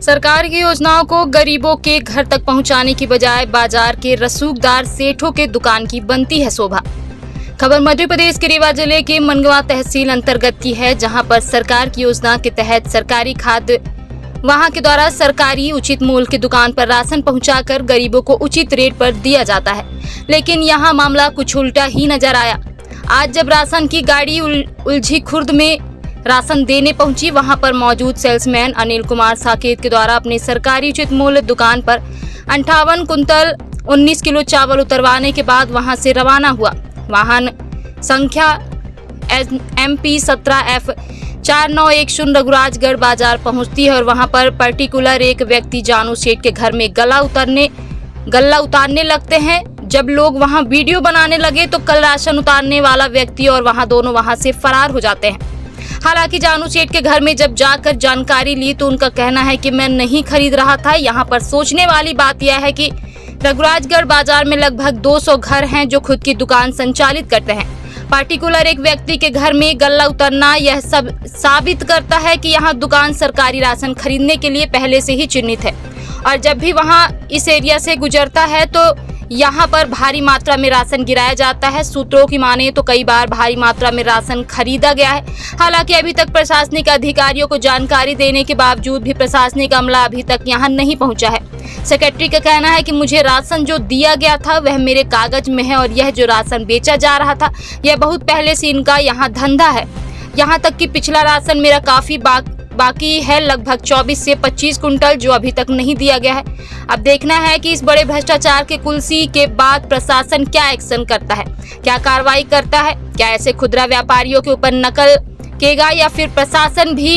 सरकार की योजनाओं को गरीबों के घर तक पहुंचाने की बजाय बाजार के रसूखदार सेठों के दुकान की बनती है शोभा। खबर मध्य प्रदेश के रीवा जिले के मनगवा तहसील अंतर्गत की है, जहां पर सरकार की योजना के तहत सरकारी खाद्य वहां के द्वारा सरकारी उचित मूल्य की दुकान पर राशन पहुंचाकर गरीबों को उचित रेट पर दिया जाता है। लेकिन यहां मामला कुछ उल्टा ही नजर आया। आज जब राशन की गाड़ी उलझी खुर्द में राशन देने पहुंची, वहां पर मौजूद सेल्समैन अनिल कुमार साकेत के द्वारा अपनी सरकारी उचित मूल्य दुकान पर 58 कुंतल 19 किलो चावल उतरवाने के बाद वहां से रवाना हुआ। वाहन संख्या MP 17F 4910 रघुराजगढ़ बाजार पहुंचती है और वहां पर पर्टिकुलर एक व्यक्ति जानू सेठ के घर में गल्ला उतारने लगते हैं। जब लोग वहां वीडियो बनाने लगे तो कल राशन उतारने वाला व्यक्ति और दोनों वहां से फरार हो जाते हैं। हालांकि जानू सेठ के घर में जब जाकर जानकारी ली तो उनका कहना है कि मैं नहीं खरीद रहा था। यहाँ पर सोचने वाली बात यह है कि रघुराजगढ़ बाजार में लगभग 200 घर हैं जो खुद की दुकान संचालित करते हैं। पार्टिकुलर एक व्यक्ति के घर में गल्ला उतरना यह सब साबित करता है कि यहाँ दुकान सरकारी राशन खरीदने के लिए पहले से ही चिन्हित है और जब भी वहाँ इस एरिया से गुजरता है तो यहाँ पर भारी मात्रा में राशन गिराया जाता है। सूत्रों की माने तो कई बार भारी मात्रा में राशन खरीदा गया है। हालांकि अभी तक प्रशासनिक अधिकारियों को जानकारी देने के बावजूद भी प्रशासनिक अमला अभी तक यहाँ नहीं पहुँचा है। सेक्रेटरी का कहना है कि मुझे राशन जो दिया गया था वह मेरे कागज में है और यह जो राशन बेचा जा रहा था यह बहुत पहले से इनका यहाँ धंधा है। यहाँ तक कि पिछला राशन मेरा काफी बाकी है, लगभग 24 से 25 कुंटल जो अभी तक नहीं दिया गया है। अब देखना है कि इस बड़े भ्रष्टाचार के कुल्सी के बाद प्रशासन क्या एक्शन करता है, क्या कार्रवाई करता है, क्या ऐसे खुदरा व्यापारियों के ऊपर नकल किएगा या फिर प्रशासन भी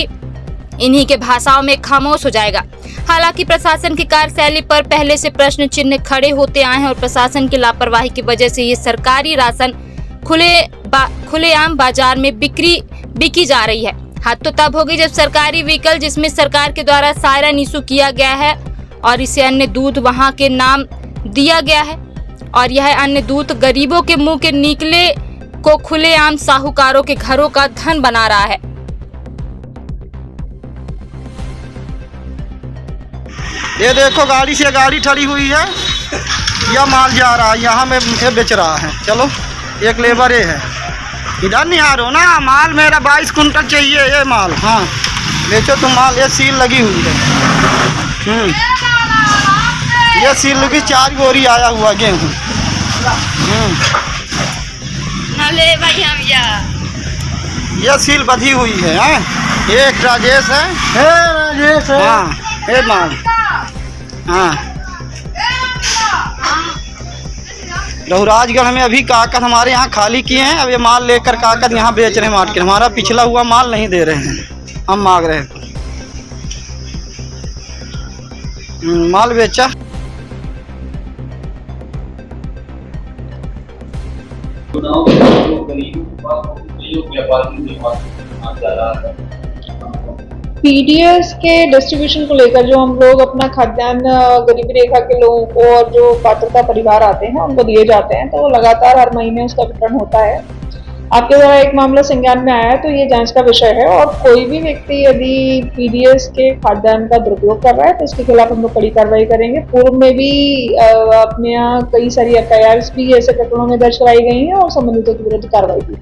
इन्हीं के भाषाओं में खामोश हो जाएगा। हालांकि प्रशासन की कार्यशैली पर पहले से प्रश्न चिन्ह खड़े होते आए हैं और प्रशासन की लापरवाही की वजह से ये सरकारी राशन खुलेआम बाजार में बिकी जा रही है। हद तो तब होगी जब सरकारी व्हीकल जिसमें सरकार के द्वारा सायरन इशू किया गया है और इसे अन्य दूध वहां के नाम दिया गया है और यह अन्य दूध गरीबों के मुंह के निकले को खुलेआम साहूकारों के घरों का धन बना रहा है। ये देखो गाड़ी से गाड़ी ठड़ी हुई है, यह माल जा रहा है, यहाँ में ये बेच रहा है। चलो एक लेबर ये है, इधर नहीं आ रहा ना, माल मेरा 22 कुंटल चाहिए ये माल। हाँ बेचो तुम माल, ये सील लगी हुई है। ये सील लगी, 4 बोरी आया हुआ गेहूँ। ये सील बधी हुई है। एक राजेश है, राजेश है। हाँ ये माल, हाँ रघुराजगढ़ में अभी काकत हमारे यहाँ खाली किए हैं। अब ये माल लेकर काकत यहाँ बेच रहे हैं मार्केट। हमारा पिछला हुआ माल नहीं दे रहे हैं, हम मांग रहे हैं। माल बेचा। पीडीएस के डिस्ट्रीब्यूशन को लेकर जो हम लोग अपना खाद्यान्न गरीबी रेखा के लोगों को और जो पात्रता परिवार आते हैं उनको दिए जाते हैं, तो लगातार हर महीने उसका वितरण होता है। आपके द्वारा एक मामला संज्ञान में आया है तो ये जांच का विषय है और कोई भी व्यक्ति यदि पीडीएस के खाद्यान्न का दुरुपयोग कर रहा है तो इसके खिलाफ हम लोग कड़ी कार्रवाई करेंगे। पूर्व में भी अपने यहाँ कई सारी FIRs भी ऐसे प्रकरणों में दर्ज कराई गई हैं और संबंधितों के विरुद्ध कार्रवाई की।